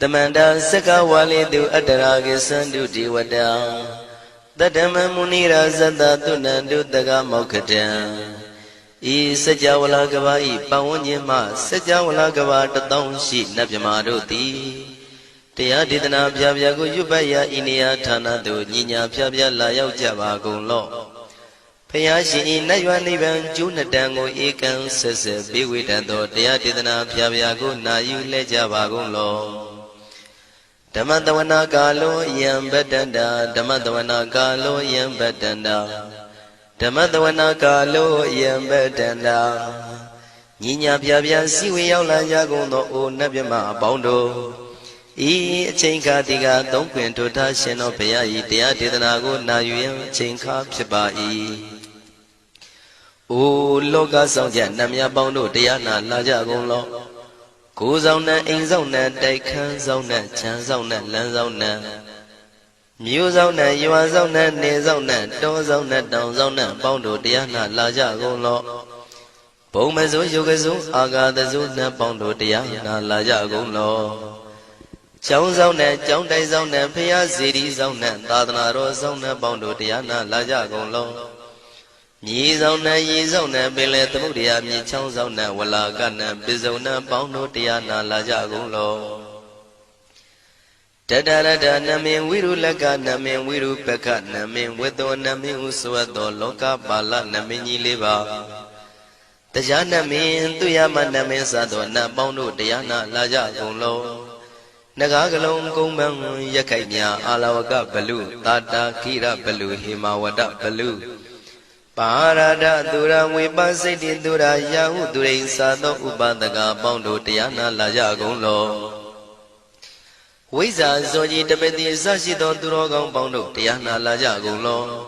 Tamanda Saka Wali do Adaragi Sandu Diwada Dadama Munira Zada Tunandu Daga Mokatan E Sajawala Gavai Pawanyama Sajawala Gava Tatong Shi Nabyamaroti Tia Didana Pyago Yubaya Inia Tana do Nina Pyabya Layao Java Golo Payashi Nayuani Van Junadango Ekan Sese Biwitando Tia Didana Pyago Nayu Lejava Golo Damadawana Galo Yam Bedanda Damadawana Galo Yam Bedanda Damadawana Galo Yam Bedanda Nina Pyabya Siwi Yaula Yagono O Nabyama Bondo E Chinka Diga Don't Quint to Tashin of Paya Tia Didanago Nayu Chinka Pibai O Loga Sonja Namya Bondo Diana Laja Golo Go Zona In Zona Daikan Zona Chan Zona Lan Zona Mu Zona Yua Zona Ne Zona Do Zona Down Zona Bondo Diana Laja Golo Bomazo Yogazo Aga the Zona Bondo Diana Laja Golo Chow Zona Chow Dai Zona Pia Ziri Zona Dadana Ro Zona Bondo Diana Laja Golo Yi Zona Yi Zona Bele Tamudia Mi Chow Zona Wala Gana Bizona Bondo Diana Laja Golo Dadada Namin Wiru Laga Namin Wiru Peka Namin Wedo Namin Uswado Loka Bala Namini Liba Tajana Min Tuyama Namin Sado Na Bondo Diana Laja Golo Nagagalong Kumbang Yakanya Alawaka Balu Tata Kira Balu Himawada Balu Parada Dura Wibasiti Dura Yahu Durin Sado Ubadaga Bondo Diana Laja Golo Wiza Zoji Tabeti Sashido Durogong Bondo Diana Laja Golo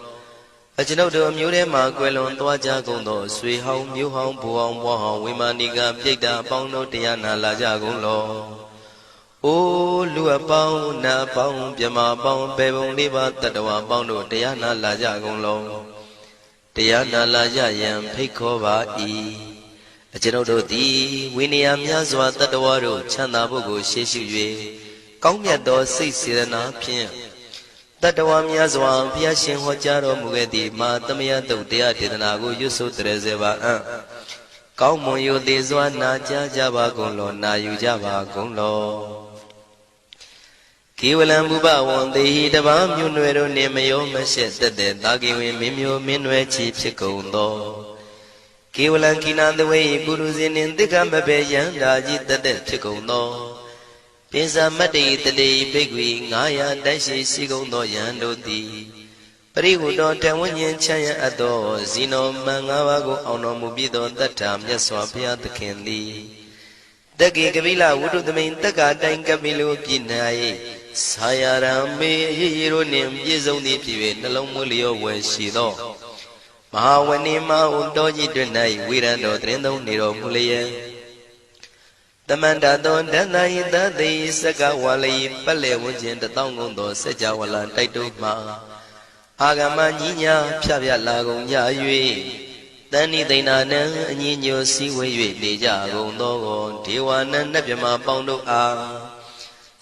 Ajinodo Mure Maguelon Twaja Gondo Sui Hong Mu Hong Buong Wahong Wimaniga Pigda Bondo Diana Laja Golo O Lua Pao Na Pao Pyama Pao Pebong Liba Tatawa Bondo Diana Laja Golo Diana Laja Yam Pikova E Ajinodo Di Winiam Yazwa Tatawaro Chana Bogo Sheshu Kongyato Sisirana Pien Tatawam Yazwa Piashin Hojaro Mugedi Ma Tamia Dodia Tidanago Yusu Trezeva Kaumo Yudizwa Naja Java Golo Na Yujava Golo Kiwalam Buba won the heat of Amunero Nemayo Mashet the Dagiwi Mimio Minwe Chief Chikondo Kiwalan Kinan the way Guruzin in the Gambabe Yandaji the dead Chikondo Pisa Mati the day Bigwi Naya Dashi Sigondo Yandodi Parigu don't tell when you Chaya Ado Zino Mangawago Ono Mubido that time Yaswapia the Kendi The Gigavila would do the main Taka Dankabilu Pinai Sayarame Hironim Yizoni Pive Nalomulio Weshido Mahawanima Undoji Dunai Wirando Trendo Niro Mulia The Mandadon Danai Dadi Sakawali Pale Wujin the Tongundo Sejawala Taituma Agama Nina Pia Lagon Yayui Dani Dinana Nino Siwe Deja Gondo Tiwana Nabima Bondo A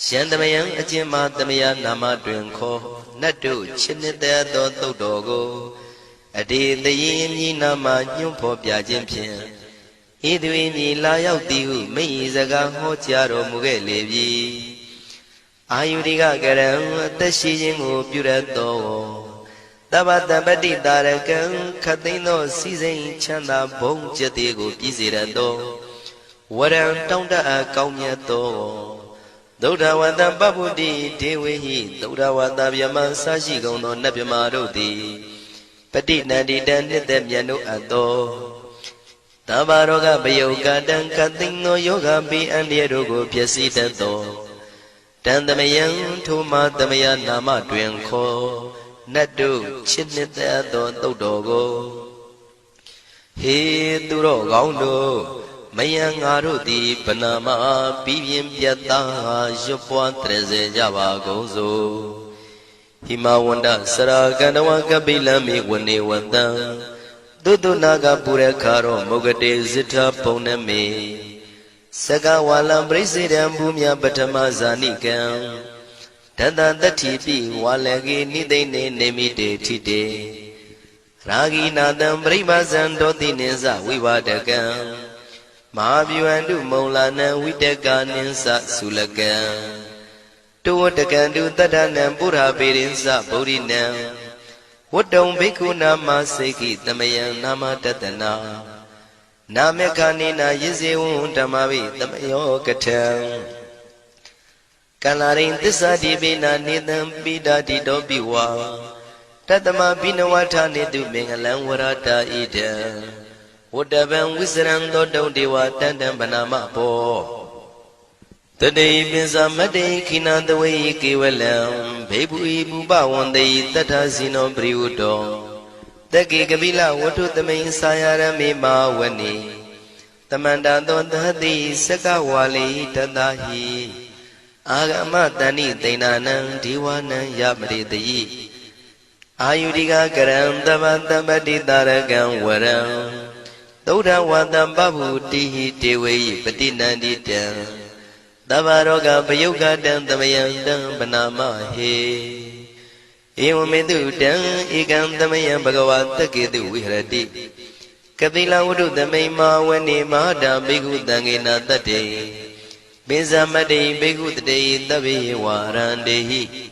Shandamayan Ajima Damaya Nama Drinko Nadu Chinita Do Dogo Adi the Yin Nama Nyumpo Piajimpian Idwini Layao Tiu Me Zaga Hotiaro Mugelevi Ayudiga Garam Tashijingu Purato Tabata Badi Darakan Katino Season Chanda Bong Jatigo Pizirado Waram Tonda Kaumiato Dodawada Babudi Dewi Dodawada Yaman Sajigono Nabimarodi Pati Nadi Dan Yano Ado Tabaroga Bayoga Dan Katino Yoga Bi and Yerogo Piasita Do Dan the Mayan Tuma Damaya Nama Dwenko Nadu Chinita Do Dogo He Duro Gaundo Mayang Arudi Panama Pivian Piata Jopua Treze Java Gozo Himawanda Sara Ganawa Kabila Mi Wani Wanda Dudu Naga Pura Karo Mogade Zita Poname Sagawalam President Bumya Batama Zanikam Tata Tatipi Walagi Nidene Nemide Tide Ragi Nadam Bribazan Dotineza Vivadagam Mahaviwandu Maulana Vidaka Ninsa Sulagam Tuwatakandu Tadanam Pura Birinsa Bodinam Wadong Bikuna Maseki Tamayan Nama Tatana Namekanina Yiziun Tamavi Tamayo Katam Kalarin Tisadi Bina Nidam Bida Dido Biwa Tatama Binawata Nidu Mingalam Warata Ida Wadaban Wizran Dodo Dewa Tandam Banama Po Today Bizamade Kina the way Kiwalam Baby Buba one day Tatazino Briudo Taki Kabila Watu the main Sayara Mima Wani Tamanda Don Hadi Sakawali Tadahi Agama Dani Dainanan Diwana Yamri the Yi Ayudiga Garam Dabanda Badi Daragam Waram Doda Wadam Babu Dihi Dewi Patina Dita Davaroga Bayoga Dan Damayandam Banama He Ewamedu Dan Igam Damayam Bhagavata Kedu Vihrati Kabila Udu Damayma Wani Mahada Bigu Dangina Tate Bizamade Bigu Day Davi Warandehi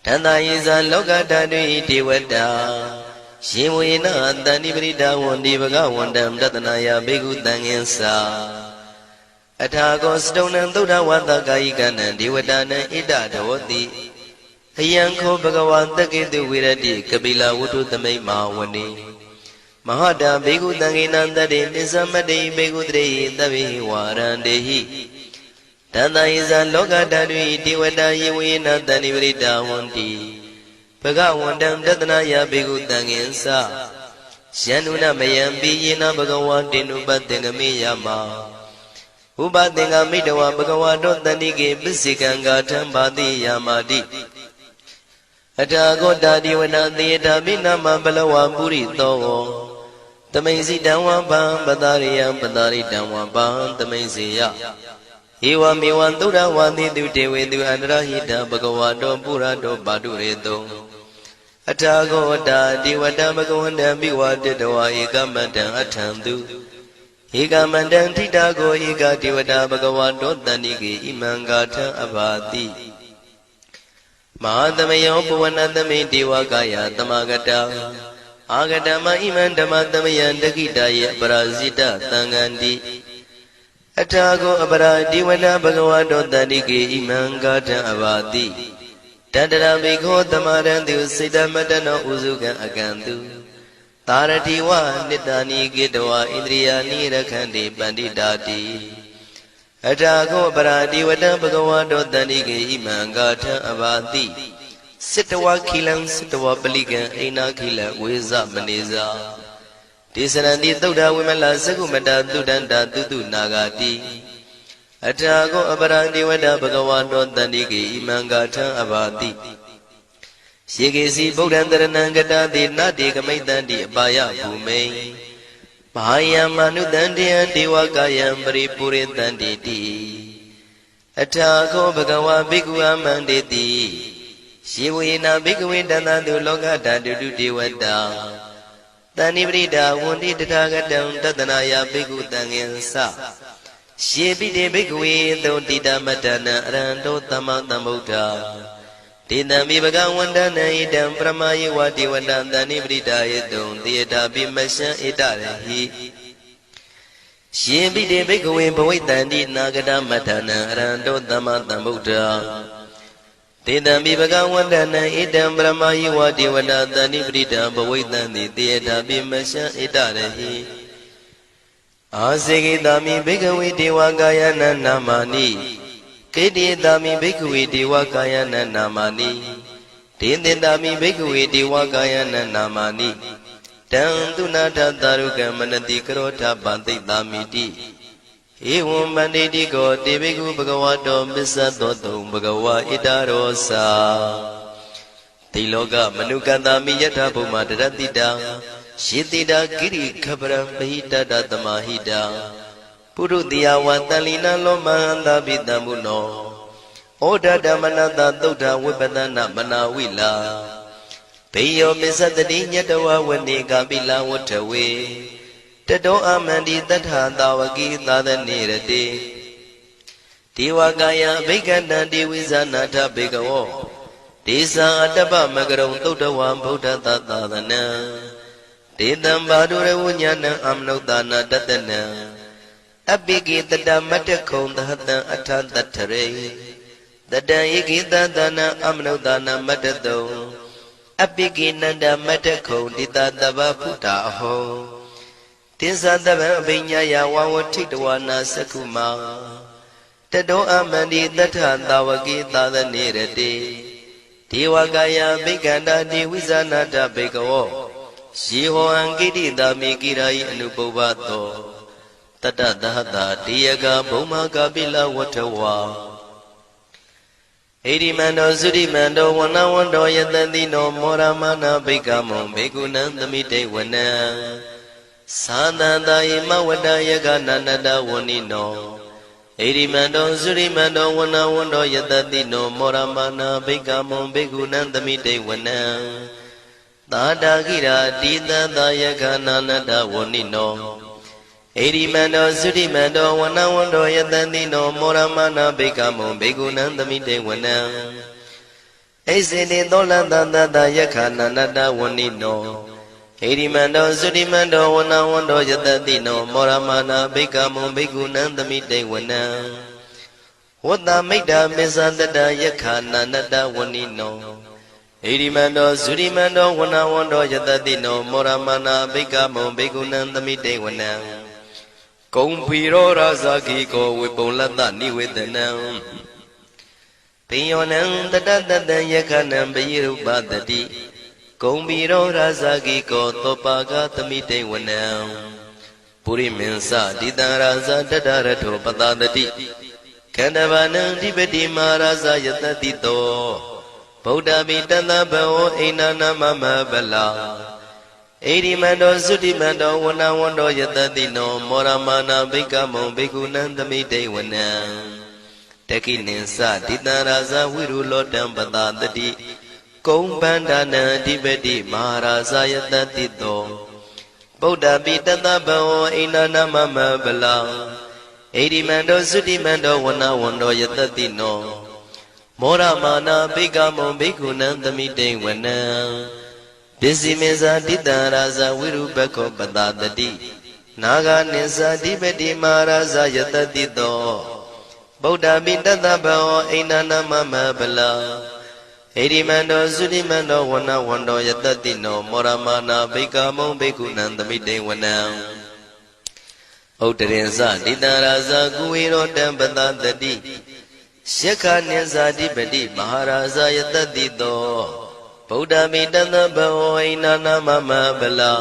Tanda Iza Loga Dadu Diwada Shimuina Danibrida Wandi Bhagavandam Datanaya Bigu Danginsa Atagos Donan Duda Wanda Gaigana Diwadana Ida Dawati Yanko Bhagavanta Kedu Virati Kabila Utu Tamay Mawani Mahada Bigu Danginanda De Nizamade Bigu Dre Davi Warandehi Tanda Iza Loga Dadwi Diwada Yewina Danivrita Wanti Bhagavandam Datanaya Bigu Danginsa Shanuna Mayambi Yina Bhagavantinu Batengami Yama Ubadenga Midawa Bhagavado Danike Bisikanga Tambadi Yamadi Atago Dadi Wana Theata Binama Balawa Puri Towo Tamaisi Dawa Ban Badariya Badari Dawa Ban Tamaisiya Iwa Miwan Dura Wandi Dute Vedu Andrahita Bhagavado Purado Badureto Atago Dadi Wada Bhagavanda Biwa Dedawa Ekamatan Atandu Ekamantan Titago Eka Divada Bhagavado Danike Imangata Abadi Mahadamayo Puvanadame Devakaya Tamagata Agadama Imandama Damayan Dakitaya Parazita Tangandi Atago Abara Divada Bhagavado Danike Imangata Abadi Tadara Biko Tamarandu Sidamatana Uzuka Akandu Taratiwa Nidani Gidwa Indriya Nirakandi Bandidati Atago Baradi Vada Bhagavado Danike Imangata Abadi Sitawa Kilan Sitawa Baliga Ina Kila Weza Maniza Tisanandi Duda Wimala Sagumada Dudanda Dudu Nagati Atago Abaradi Vada Bhagavado Danike Imangata Abadi Shigesi Bodhandaranangata de Nadi Kamaitandi Abaya Bhume Mahaya Manu Dandiya Devakayam Paripure Danditi Atago Bhagawa Bhikkhu Amanditi Shivina Bhikkhu Danadu Lokata Dudu Devada Danibrida Wundi Tatagatam Tatanaya Bhikkhu Danginsa Shibide Bhikkhu Dodita Matana Arando Tamatambuddha Tidami Bhagavandana Idam Brahmayi Vati Vandandani Brita Yedon Theata Bimasha Itarehi Shibide Bhikkhave Bhavitandi Nagada Matana Arando Tamatambuddha Tidami Bhagavandana Idam Brahmayi Vati Vandandani Brita Bhavitandi Theata Bimasha Itarehi Asigitami Bhikkhave Devakayana Namani Kedi Dami Bhikkhave Devakayana Namani Tindindami Bhikkhave Devakayana Namani Tandunata Daruka Manati Karota Bante Damiti Evam Banditi Go Deviku Bhagavato Bisato Bhagava Idarosa Tiloga Manukandami Yata Puma Daratida Shitida Giri Kabram Bahita Datamahida ပုရုတိယဝတန်လီနာလောမဟန္တာပိတံမုနောဩဒဓမ္မနတသုဒ္ဓဝိပဒနာမနာဝိလာဘေယောမစ္စတတိညတဝဝနေကပိလဝထဝေတတောအမန္တိတထသာဝကိသာသနေရတိဒေဝကာယဘိက္ခဏံဒေဝိဇာနာထဘေကဝောဒေသံအတ္တပမကရုံသုဒ္ဓဝံဗုဒ္ဓတသာသနံဒေတံဘာဒုရဝဉာဏံအမနုဿာနာတတနံအပိကိတတမတ္တခုံသဟတံအထတထရေတတံဧကိတသနံအမနုဿာနာမတ္တတုံအပိကိနန္ဒမတ္တခုံတိတတဗ္ဗဖုတာအဟောတိသတဗံအဘိညာယဝဝထိတဝနာသက္ခုမာတတောအမန္တိတထသာဝကိသာသနေရတိဒေဝကာယဘိက္ခန္တာတိဝိဇာနာတဘေကဝောယေဟောအံကိတိတာမိကိရာယိအနုပုဗ္ဗသောတတသဟတာတေယကဘုံမကပိလဝထဝါဣရိမန္တောသုရိမန္တောဝနဝန္တောယတတိနောမောရမနာဘိက္ခမောဘေကုဏံသမိတေဝနံသာသန္တာယမဝတ္တယကနန္တဝဏိနောဣရိမန္တောသုရိမန္တောဝနဝန္တောယတတိနောမောရမနာဘိက္ခမောဘေကုဏံသမိတေဝနံသာတာကိရာတိတသာယကနန္တဝဏိနောဣရိမန္တောသုရိမန္တောဝနဝန္တောယတတိနောမောရမနာဘိက္ခမောဘေကုဏံသမိတေဝနံဣစေတိသောလတသတယခနန္တဝဏိနောဣရိမန္တောသုရိမန္တောဝနဝန္တောယတတိနောမောရမနာဘိက္ခမောဘေကုဏံသမိတေဝနံဝတ္တမိတ္တမေသတတယခနန္တဝဏိနောဣရိမန္တောသုရိမန္တောဝနဝန္တောယတတိနောမောရမနာဘိက္ခမောဘေကုဏံသမိတေဝနံကုံဖီရောရာဇာခိကောဝေပုံလတ္တနိဝေဒနံပိယောနံတတတတံယခနံပိရုပတတိကုံဖီရောရာဇာခိကောသောပါကသမိတေဝနံပုရိမင်းစဒိတံရာဇာတတရထောပတတတိခန္ဓဘာနံဓိပတိမာရာဇာယတတိတောဗုဒ္ဓမိတတဘောအိနာနာမမဗလာဣရိမန္တောသုတိမန္တောဝနဝန္တောယတတိနောမောရမနာဘိက္ခမောဘေကုဏံသမိတေဝနံတခိနိသဒိတံရာဇဝိရုလောတံပတတတိကုံပန္ဒနာအဓိပတိမဟာရာဇယတတိတောဗုဒ္ဓပိတတဘောအိနာနာမမဗလာဣရိမန္တောသုတိမန္တောဝနဝန္တောယတတိနောမောရမနာဘိက္ခမောဘေကုဏံသမိတေဝနံပစ္စည်းမေဇာတိတံရာဇဝိရုပခောပတတတိနာဂနိသဓိပတိမဟာရာဇယတတိတောဗုဒ္ဓပိတတဘောအိနာနာမမဗလာဣရိမန္တောသုတိမန္တောဝနဝန္တောယတတိနောမောရမနာဘိက္ခမောဘေကုဏံသမိတေဝနံဥတ္တရင်စတိတံရာဇကုဝေရောတံပတတတိယက္ခနိသဓိပတိမဟာရာဇယတတိတောဗုဒ္ဓမိတတဘောအိနာနာမမဗလာ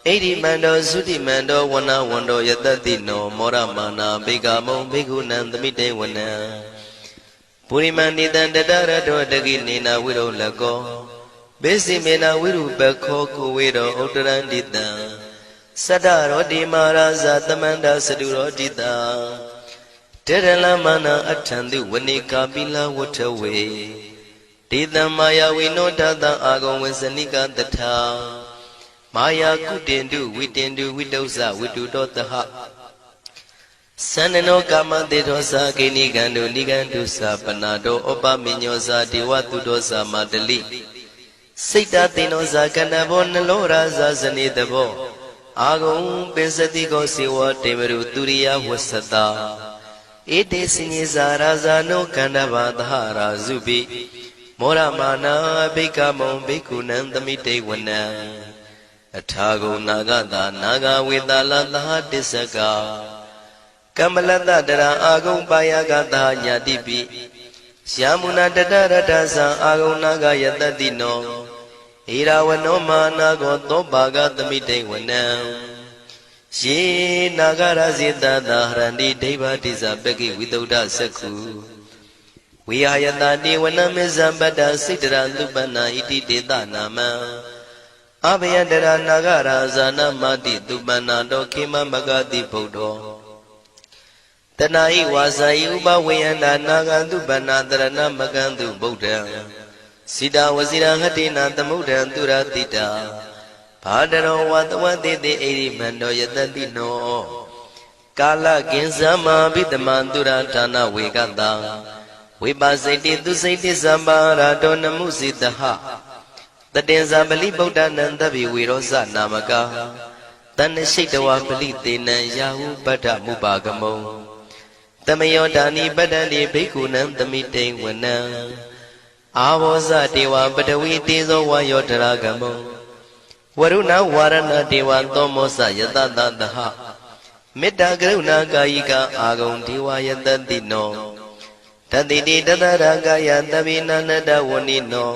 ဣရိမန္တောသုတိမန္တောဝနဝန္တောယတတိနောမောရမနာဘိက္ခမောဘေကုဏံသမိတေဝနံပုရိမဏိတံတတရတောတကိနေနာဝိရောလကောဘေစီမေနာဝိရုပခောကုဝေရောဥတ္တရန္တိတံသတ္တရောတိမာရာဇသမန္တသတုရောတိတံတေရလမနာအထံတုဝနေကာပိလဝထဝေဒေတံမာယာဝိနောတတံအာဂုံဝေစနိကတထာမာယာကုတင်တုဝိတင်တုဝိတုဇဝိတုတောတဟသန္နနောကာမတေသောသာကိနိကံတုနိကံတုသာပနာတောဩပမိညောသာဒေဝတုတောသာမတလိစိတ်တသေနောသာကဏဘောနလောရာဇဇနေတဘောအာဂုံပင်စတိကောစေဝတေမရုသူရိယဝဆတာဧတေစညေဇာရာဇာနောကန္တဘာသဟရာဇုပိမောရမနာဘိက္ခမောဘိက္ခုနံသမိတေဝနံအထာဂုနာဂတာနာဂဝေတာလသဟတစ္စကကမလတတရာအာဂုံပါယကတာညာတိပိယာမုနာတတရတသံအာဂုနာဂယတတိနောဣရာဝနောမာနာကောသောပါကသမိတေဝနံယေနာဂရဇိတသာဟရန္တိဒိဗ္ဗတိဇပကိဝိသုဒ္ဓသက္ခုဝိဟာယတတိဝနမေဇံပတ္တစိတ္တရသုပ္ပနာဣတိတေသနာမံအဘယတရနာဂရာဇာနမတိသုပ္ပနာတောခေမမဂတိဗုဒ္ဓော တဏှာဤဝါစာဤဥပဝေယန္တာနာဂန္တုပဏ္ဏတရဏမကန္တုဗုဒ္ဓံစိတာဝစီရဟတိနာသမုဒ္ဒံသူရတိတာဘာတရောဝတဝတိတိဣရိမန္တောယတတိနောကာလကင်္စမဘိတမံသူရဌာနဝေကတံဝိပါစိတိသူစိတိသမ္ပါရာတောနမှုစိတဟတတင်္ဇာပလိဗုဒ္ဓနံတဗ္ဗိဝေရောဇနာမကာတဏ္ဏရှိတဝပလိတေနံယာဟုပတ္ထမုပါကမုံတမယောဒါနိပတ္တန္တိဘိက္ခုနံသမိတိဝနံအာဘောဇတေဝပတဝီတေဇောဝါယောတရာကမုံဝရုဏဝါရဏတေဝသောမောဇယတတသဟမေတ္တာကရုဏာကာယိကအာဂုံဒေဝယတတိနောတတိတိတတရာကာယတဗိနန္တဝဏိနော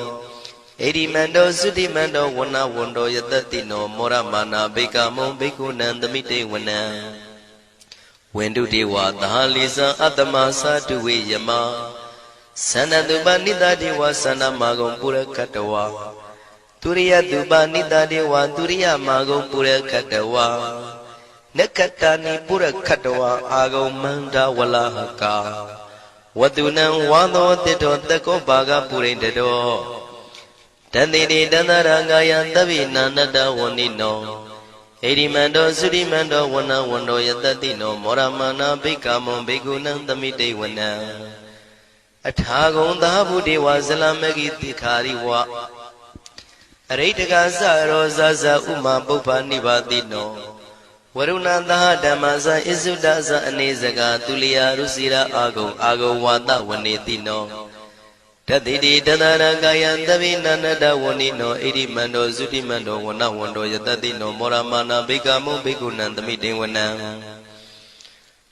ဣရိမန္တောသုတိမန္တောဝဏဝန္တောယတတိနောမောရမာနာဘိကမုံဘိက္ခုနံသမိတေဝနံဝန္တုတေဝသဟလိဇံအတ္တမသာတုဝေယမသန္တတုပနိတတေဝသန္တမာဂုံပုရခတဝါသူရိယတုပနိတတေဝသူရိယမာဂုံပုရခတဝါနက္ခတနိပုရခတဝါအာဂုံမန္တဝလဟကာဝတုနံဝါသောတိတောတကောဘာဂပုရိတတောတန္တိတိတန္တရာဂာယသဗ္ဗိနာနတဝဏိနောဣရိမန္တောသုရိမန္တောဝဏဝန္တောယတတိနောမောရမာနာဘိက္ခမုံဘိက္ခုနံသမိတေဝနံအထာဂုံသာဘုဒေဝဇလမဂိတိခာရိဝအရိတကသရောဇဇဥမာပုပ္ပနိဗ္ဗာတိနောဝရုဏသဟဓမ္မဇဣစုဒဇအနေစကာသူလျာရုစီရာအာဂုံဝါတဝနေတိနောတတိတိတတရကာယံသဗိနန္တဝဏိနောဣရိမန္တောသုတိမန္တောဝဏဝန္တောယတတိနောမောရမာနာဘိက္ခမုံဘိက္ခုနံသမိတေဝနံ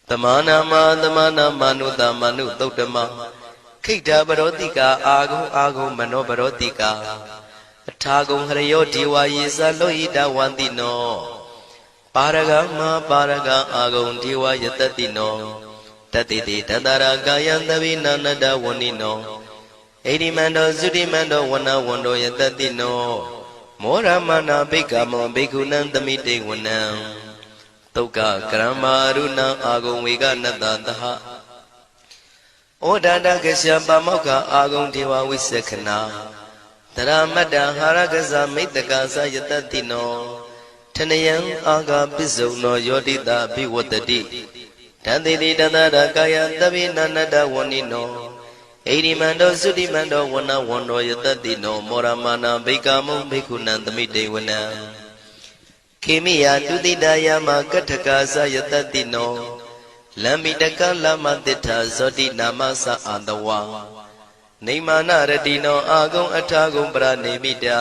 သမာနာမနုတမနုသုတ်တမခိတ္တပရောတိကာအာဂုံမနောပရောတိကာအထာဂုံဟရယောဒေဝယေသလောဟိတဝန္တိနောပါရဂမပါရဂအာဂုံဒေဝယတတိနောတတိတိတတရကာယံသဗိနန္တဝဏိနောဣရိမန္တောသုတိမန္တောဝဏဝန္တောယတတိနောမောရမနာဘိက္ခမောဘိက္ခုနံသမိတေဝနံသုက္ကကရမရုဏအာဂုံဝေကနတသဟဩဒန္တကရှပါမောက္ခအာဂုံဒေဝဝိသခနာတရမတ္တဟာရကဇမိတ္တကာသယတတိနောထနယံအာဂပစ္စုံနောယောတိတာဘိဝတ္တိတန္တိတိတန္တရကာယသဗ္ဗိနန္တဝဏိနောဣရိမန္တောသုတိမန္တောဝဏဝန္တောယတတိနောမောရမာနာဘိက္ခမုံဘိက္ခုနံသမိတေဝနံခေမိယတုတိတယမကထကာသယတတိနောလမ္မိတကလမတိထာဇောတိနာမသအာတဝါနေမာနရတိနောအာဂုံအထာဂုံပရနေမိတာ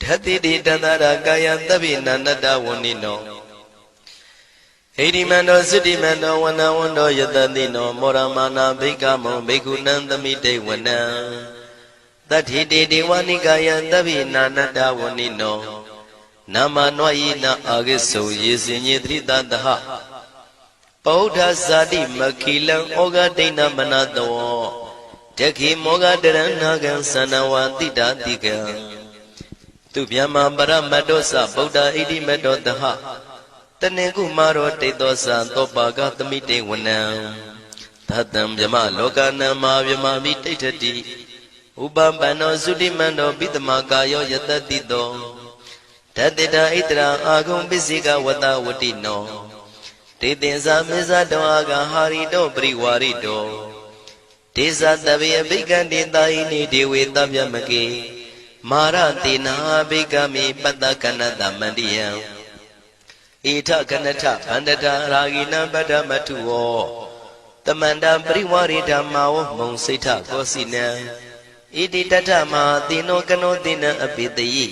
ဓတိတိတန္တရာကာယသဗ္ဗိနန္တဝဏိနောဣရိမန္တောသုတိမန္တောဝဏဝန္တောယတတိနောမောရမာနာဘိက္ခမုံဘိက္ခုနံသမိတေဝနံတတ္ထိတေဒေဝနိကာယသဗ္ဗိနာနတဝဏိနောနာမနွယိနအာဂိစုယေစင်ညေတိတတဟပောဓဇာတိမခိလံဩဃဒိဏမနတောတခိမောဃတရဏဂံသနဝတိတာတိကံသူဗျမပရမတ္တောသဗုဒ္ဓဣတိမတ္တောတဟတနေကုမာရောတေသောသံသောပါကသမိတေဝနံသတံဗျမလောကနံမာဗျမမိတိဋ္ဌတိဥပပန္နောသုတိမန္တောပိတမကာယောယတတိတောဓတေတာဣတရာအာဂုံပစ္စိကဝတဝတိနောတေတင်္ဇာမေဇတောအာဂဟာရိတောပရိဝါရိတောဒေဇတဗေအဘိကံတေတာယိနိဒေဝေတဗျမကေမာရတေနာဘိကမိပတ္တကနတမန္တိယံဣထကနထဗန္တတာရာဂိနံပတ္တမထုဝောတမန္တပရိဝါရိဓမ္မာဝမုံစိဋ္ဌကောစီနံဣတိတထမဟာတိနောကနောတိနံအပိတယိ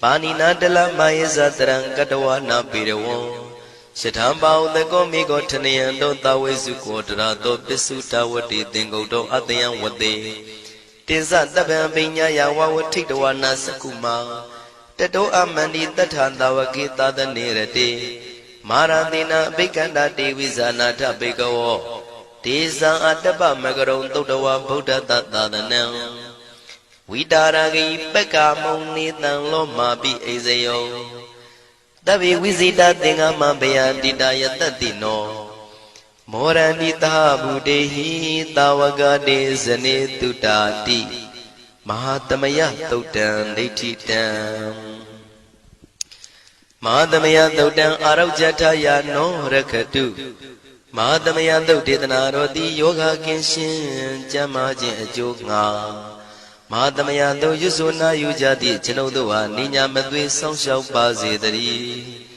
ပါဏိနာတလမယေဇတရံကတဝနာပေရဝံယထံပါဥတကောမိကောထနယံတောတဝေစုကောတရာတောပစ္စုတဝတိသင်္ကုတ်တောအတယံဝတေတိဇတပံပိညာယဝဝထိတဝနာစကုမာတတောအမန္တိတထာတဝကေသာသနေရတေမာရတိနာအဘိကန္တာတေဝိဇာနာထဘေကဝောဒေဇံအတ္တပမကရုံသုတ္တဝဗုဒ္ဓတသာသနံဝိတာရဂိပက္ခမုံနေတံလောမာပိအိဇယောတဗ္ဗေဝိဇိတသင်္ဃမဘယတိတာယတတိနော မောရဏိတာဘုဒေဟိတာဝကတေဇနေတုတာတိမဟာသမယသုတ်တံဒိဋ္ဌိတံမဟာသမယသုတ်တံအာရုဇ္ဇထယာနောရခတုမဟာသမယသုတ်ဒေသနာတော်သည်ယောဂကင်းရှင်ကျမ်းမာခြင်းအကျိုးငှာမဟာသမယသုတ်ရွဆိုနာယူကြသည့်ကျွန်ုပ်တို့ဟာနိညာမသွေဆောင်းလျှောက်ပါစေတည်း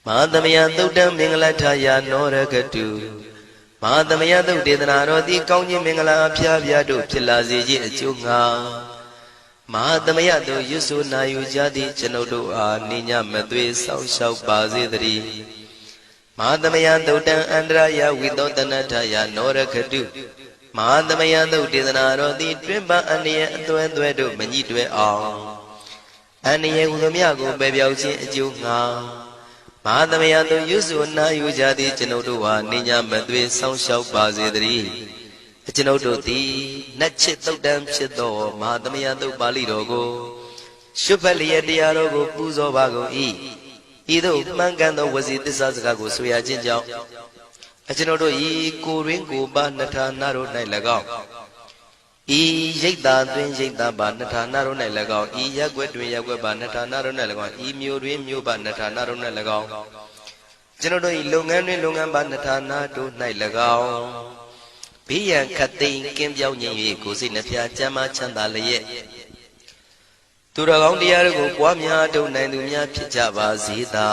မဟာသမယသုတ်တံမင်္ဂလထယာနောရခတုမဟာသမယသုတ်ဒေသနာတော်သည်ကောင်းခြင်းမင်္ဂလာအဖျားဖျားတို့ဖြစ်လာစေခြင်းအကျိုးငှာမဟာသမယသုတ်ရွဆိုနာယူကြသည့်ကျွန်ုပ်တို့အားနိညာမသွေဆောင်းလျှောက်ပါစေတည်းမဟာသမယသုတ်တံအန္တရာယဝိသောတနထယာနောရခတုမဟာသမယသုတ်ဒေသနာတော်သည်တွင်ပအန္တရာယ်အသွဲသွဲတို့မညှိတွဲအောင်အန္တရာယ်ဟူသောမြတ်ကိုပယ်ပြောက်ခြင်းအကျိုးငှာမဟာသမယသုတ်ရွဆိုနာယူကြသည့်ကျွန်ုပ်တို့ဟာနိညာမသွေဆောင်းလျှောက်ပါစေတည်းကျွန်ုပ်တို့သည်နတ်ချစ်သုတ်တံဖြစ်သောမဟာသမယသုတ်ပါဠိတော်ကိုရှုဖတ်လျက်တရားတော်ကိုပူဇော်ပါကုန်၏ဤသို့မှန်ကန်သောဝစီသစ္စာစကားကိုဆိုရခြင်းကြောင့်ကျွန်ုပ်တို့ဤကိုရင်းကိုပါနှထာနာတို့၌၎င်းဤရိတ်တာတွင်ရိတ်တာပါနှထာနာတို့၌၎င်းဤရက်ွက်တွင်ရက်ွက်ပါနှထာနာတို့၌၎င်းဤမျိုးတွင်မျိုးပါနှထာနာတို့၌၎င်းကျွန်ုပ်တို့ဤလုပ်ငန်းတွင်လုပ်ငန်းပါနှထာနာတို့၌၎င်းဘေးရန်ခတ်သိမ်းကင်းပြောင်းခြင်း၍ကိုယ်စိတ်နှပြချမ်းသာချမ်းသာလျက်သူတော်ကောင်းတရားတို့ကိုပွားများထုတ်နိုင်သူများဖြစ်ကြပါစေသာ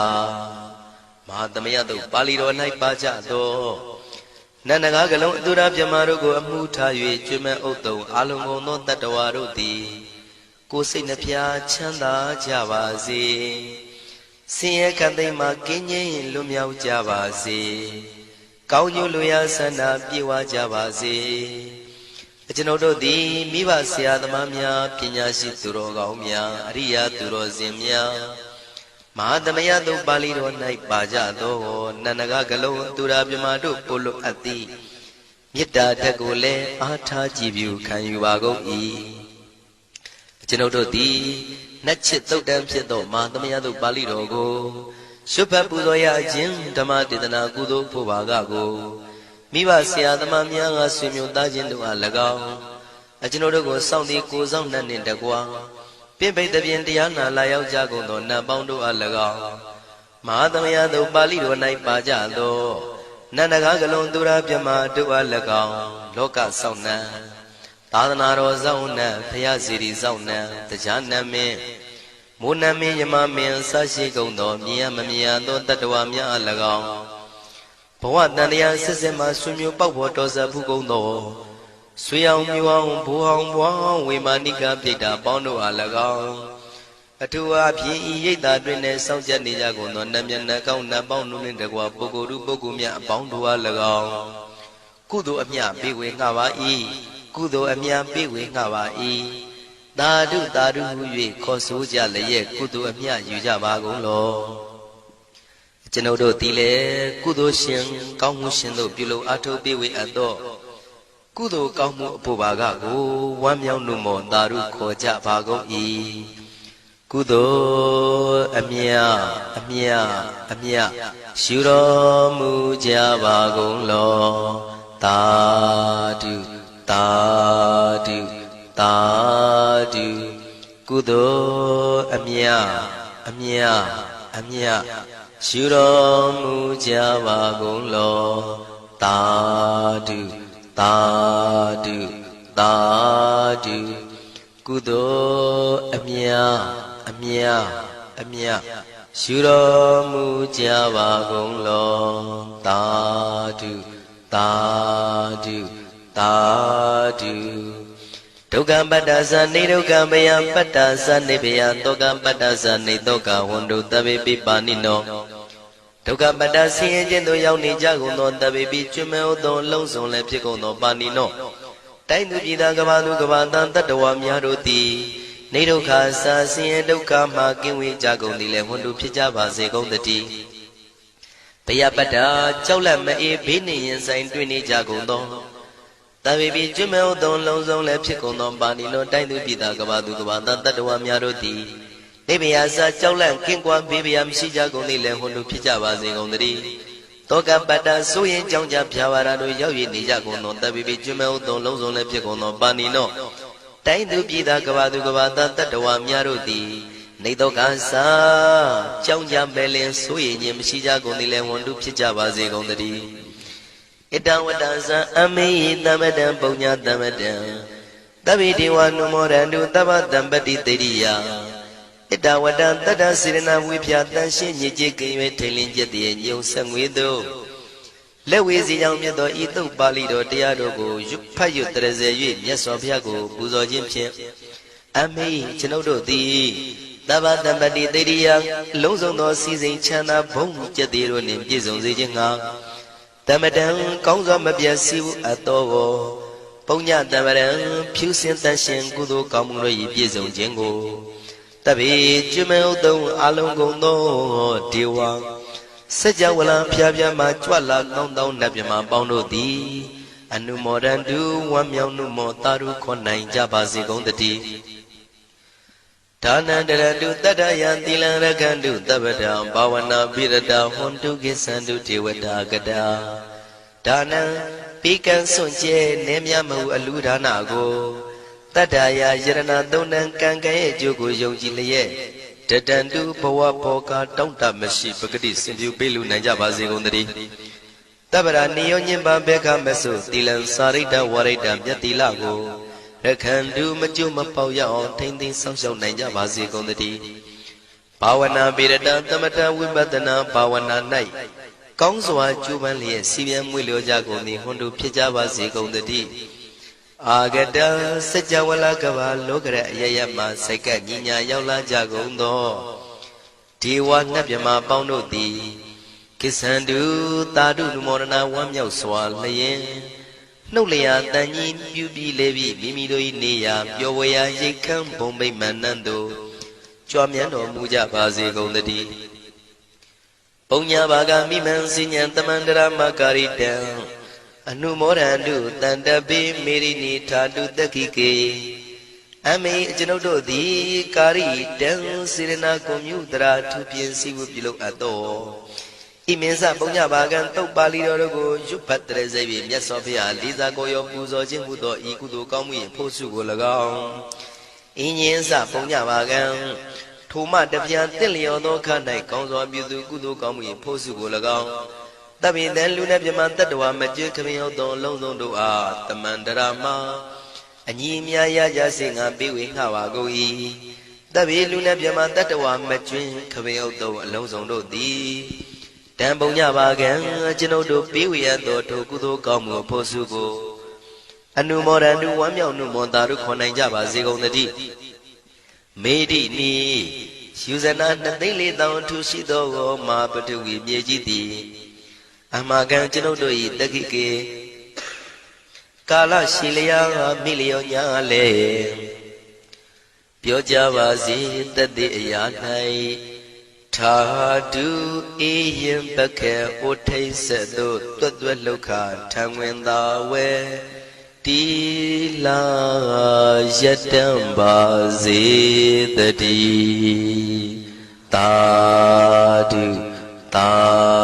မဟာသမယသုတ်ပါဠိတော်၌ပါကြသောနန္ဒကားကလုံးအတုရပြမတို့ကိုအမှုထား၍ကျွမ်းမဲ့ဥတုံအာလုံကုန်သောတတ္တဝါတို့သည်ကိုယ်စိတ်နှပြချမ်းသာကြပါစေဆင်းရဲခတ်သိမ်းမှကင်းငြိမ်းလွတ်မြောက်ကြပါစေကောင်းကျိုးလူရဆန္ဒပြေဝကြပါစေကျွန်ုပ်တို့သည်မိဘဆရာသမားများပညာရှိသူတော်ကောင်းများအရိယာသူတော်စင်များမဟာသမယသုတ်ပါဠိတော်၌ပါကြသောနန္ဒကကလုံးသူရာပြမတို့ပို့လို့အပ်သည်မေတ္တာဓာတ်ကိုလည်းအားထားကြည်ပြုခံယူပါကုန်၏ကျွန်ုပ်တို့သည်နတ်ချစ်သုတ်တံဖြစ်သောမဟာသမယသုတ်ပါဠိတော်ကိုရှုဖတ်ပူဇော်ရခြင်းဓမ္မဒေသနာကုသိုလ်ဖို့ပါကကိုမိဘဆရာသမားများကဆွေမျိုးသားချင်းတို့အား၎င်းကျွန်ုပ်တို့ကိုစောင့်တည်ကိုစောင့်နှံ့နှင့်တကွာပြင့်ပိတ်သဖြင့်တရားနာလာရောက်ကြကုန်သောနတ်ပေါင်းတို့အား၎င်းမဟာသမယသုတ်ပါဠိတော်၌ပါကြသောနန္ဒကားကလုံးသူရာပြမတို့အား၎င်းလောကစောင့်နှံသာသနာတော်စောင့်နှံဘုရားစီရီစောင့်နှံတရားနတ်မင်းမိုးနမင်းယမမင်းဆရှိကုန်သောမြင်ရမမြင်ရသောတတ္တဝါများအား၎င်းဘဝတန်တရားစစ်စစ်မှဆွေမျိုးပေါက်ဖို့တော်ဆက်ဖူးကုန်သောဆွေအောင်မျိုးအောင်ဘိုးအောင်ဘွားအောင်ဝေမာနိကပြိတ္တာပေါင်းတို့အား၎င်းအထူးအားဖြင့်ဤရိတ်တာတွင်နဲ့စောင့်ကြနေကြကုန်သောနတ်မြတ်နတ်ကောင်းနတ်ပေါင်းတို့နှင့်တကွာပုဂ္ဂိုလ်တို့ပုဂ္ဂိုလ်များအပေါင်းတို့အား၎င်းကုသိုလ်အမြပေးဝေငှပါ၏ကုသိုလ်အမြပေးဝေငှပါ၏သာဓုသာဓုဟု၍ခေါ်ဆိုကြလျက်ကုသိုလ်အမြယူကြပါကုန်လောကျွန်ုပ်တို့သည်လည်းကုသိုလ်ရှင်ကောင်းမှုရှင်တို့ပြုလုပ်အားထုတ်ပေးဝေအပ်သောကုသိုလ်ကောင်းမှုအဖို့ပါကကိုဝမ်းမြောက်နှုတ်မောသာဓုခေါ်ကြပါကုန်၏ကုသိုလ်အမြအမြအမြယူတော်မူကြပါကုန်လောသာဓုသာဓုသာဓုကုသိုလ်အမြအမြအမြယူတော်မူကြပါကုန်လောသာဓုသာဓုသာဓုကုသိုလ်အမြအမြအမြယူတော်မူကြပါကုန်လောသာဓုသာဓုသာဓုဒုက္ခပတ္တသနေဒုက္ခမယပတ္တသနေဘယတောကပတ္တသနေတောကဝန္တုတဗေပိပါဏိနောဒုက္ခပတ္တဆင်းရဲခြင်းတို့ရောက်နေကြကုန်သောတဗေပိကျွမဲဥသောလုံးစုံလည်းဖြစ်ကုန်သောပါဏိနောတိုင်းသူပြည်သားကဘာသူကဘာတန်တတ္တဝါများတို့သည်နေဒုက္ခစာဆင်းရဲဒုက္ခမှကင်းဝေးကြကုန်သည်လည်းဝန္တုဖြစ်ကြပါစေကုန်တည်းဘယပတ္တကြောက်လန့်မအေးဘေးနှင့်ရင်ဆိုင်တွေ့နေကြကုန်သောတဗေပိကျွမဲဥသောလုံးစုံလည်းဖြစ်ကုန်သောပါဏိနောတိုင်းသူပြည်သားကဘာသူကဘာတန်တတ္တဝါများတို့သည်နေဘယစာကြောက်လန့်ကင်းကွာဘေးဘယမရှိကြကုန်သည်လည်းဝန္တုဖြစ်ကြပါစေကုန်တည်း တောကပတ္တဆိုရင်ကြောင့်ကြဖြာပါရတို့ရောက်ရည်နေကြကုန်သောတပ်ပိပိကျွမဲဥသောလုံးစုံလည်းဖြစ်ကုန်သောပါဏိနောတိုင်းသူပြည်သားကဘာသူကဘာသားတတ္တဝါများတို့သည်နေတော့ကစားကြောင့်ကြပဲလင်ဆိုရင်ခြင်းမရှိကြကုန်သည်လည်းဝန်တုဖြစ်ကြပါစေကုန်သတည်းဣတံဝတ္တဇံအမေဟိတမတံပုညတမတံတဗ္ဗေဒေဝနုမောရန္တုတဗ္ဗတံပတိတေရိယဣတဝတ္တတတ္တစေရနာဝိဖြာတန်ရှင်းညစ်ကြေးကင်၍ထိန်လင်းကျက်တည်းညုံဆက်ငွေတို့လက်ဝေစီကြောင့်မြတ်သောဤသုတ်ပါဠိတော်တရားတော်ကိုဖတ်ရွတ်တရစေ၍မြတ်စွာဘုရားကိုပူဇော်ခြင်းဖြင့်အမေကျွန်ုပ်တို့သည်တဗ္ဗတံပတိတေရိယလုံးစုံသောစီစဉ်ချမ်းသာဘုံကျက်တည်းတို့နှင့်ပြည့်စုံစေခြင်းငှာတမတံကောင်းစွာမပြတ်စီဘူးအတော်ကိုပုညတမရံဖြူစင်တန်ရှင်ကုသိုလ်ကောင်းမှုတို့၏ပြည့်စုံခြင်းကိုတဗေကျွမဲဥတုံအလုံးကုန်သောဒေဝစัจ java လံဖျားဖျားမှကြွလာကောင်းသောနတ်မြမပေါင်းတို့သည်အနုမောဒန္တုဝမ်းမြောက်နှုမောတာရုခွန်နိုင်ကြပါစေကုန်တည်းဒါနန္တရတုတတ္တယံသီလံရခန္တုတပ္ပတံဘာဝနာပိရတဟွန်တုကိသန္တုဒေဝတာကတာဒါနံပိကံစွန့်ကျဲနေမြမဟုအလူဒါနကိုတတ္တယာယရဏသုံးတန်ကံကံရဲ့အကျိုးကိုယုံကြည်လျက်တတန္တုဘဝဘောကတောင့်တမရှိပဂတိစင်ပြုပေးလူနိုင်ကြပါစေကုန်သတည်းတပ္ပရာနိယောညင်ပါဘေခမဆုသီလံစာရိတ္တဝရိတ္တမြတ်တိလကိုရခန္တုမကျွမပေါရအောင်ထိမ့်သိမ်းဆောင်ရှောက်နိုင်ကြပါစေကုန်သတည်းဘာဝနာပိရတသမထဝိပဿနာဘာဝနာ၌ကောင်းစွာကျူးပန်းလျက်စီပြန်မွေလျောကြကုန်သည်ဟွန်တုဖြစ်ကြပါစေကုန်သတည်းအာဂတစัจ java လကဘာလောကရအယယမစိတ်ကညီညာရောက်လာကြကုန်သောဒေဝနတ်မြမပေါင်းတို့သည်ကိသန္တုတာတုနုမောဒနာဝမ်းမြောက်စွာလျင်နှုတ်လျာတန်ကြီးပြုပြီးလေပြီးမိမိတို့၏နေရာပျော်ဝေရာရိတ်ခမ်းဘုံမိတ်မန္နန်တို့ကြွားမြန်းတော်မူကြပါစေကုန်သတည်းပုညဘာဂမိမံစိညာတမန္တရမကာရိတံအနုမောဒန္တုတန္တပိမေရိနိထာတုတက္ခိကေအမေကျွန်ုပ်တို့သည်ကာရိတံစေရနာကွန်မြူတရာထူပြင်းစီဝပြုလုပ်အပ်သောဣမင်းစပုညဘာကံတုတ်ပါဠိတော်တို့ကိုရွတ်ဖတ်တရစေ၍မြတ်စွာဘုရားလေးစားကိုရောပူဇော်ခြင်းဟူသောဤကုသိုလ်ကောင်းမှု၏ဖို့စုကို၎င်းဣညင်းစပုညဘာကံထိုမှတပြံတင့်လျော်သောခ၌ကောင်းစွာပြုသူကုသိုလ်ကောင်းမှု၏ဖို့စုကို၎င်းတပိတံလူနဲ့ပြမတတ္တဝါမကျွခမင်းဟုတ်သောအလုံးစုံတို့အားတမန္တရာမအညီအများရကြစေငါပေးဝေငှပါကုန်၏တပိလူနဲ့ပြမတတ္တဝါမကျွခမင်းဟုတ်သောအလုံးစုံတို့သည်တံပုံညပါကံကျွန်ုပ်တို့ပေးဝေရသောထိုကုသိုလ်ကောင်းမှုဖို့စုကိုအနုမောဒန္တုဝမ်းမြောက်နှုမောတာတို့ခေါ်နိုင်ကြပါစေကုန်သတည်းမေတိနိယူဇနာ2,400,000ထူရှိသောမာပတုဝီမြေကြီးသည်အမကံကျွန်ုပ်တို့၏တက္ခိကေကာလရှိလျာမိလျောညာလေပြောကြပါစေတတ်တဲ့အရာ၌ထာတုအေယံပခေဩထိဆက်သို့တွတ်တွတ်လောက်ခထံဝင်သာဝဲတီလာယတံပါစေတည်းသာဓုသာ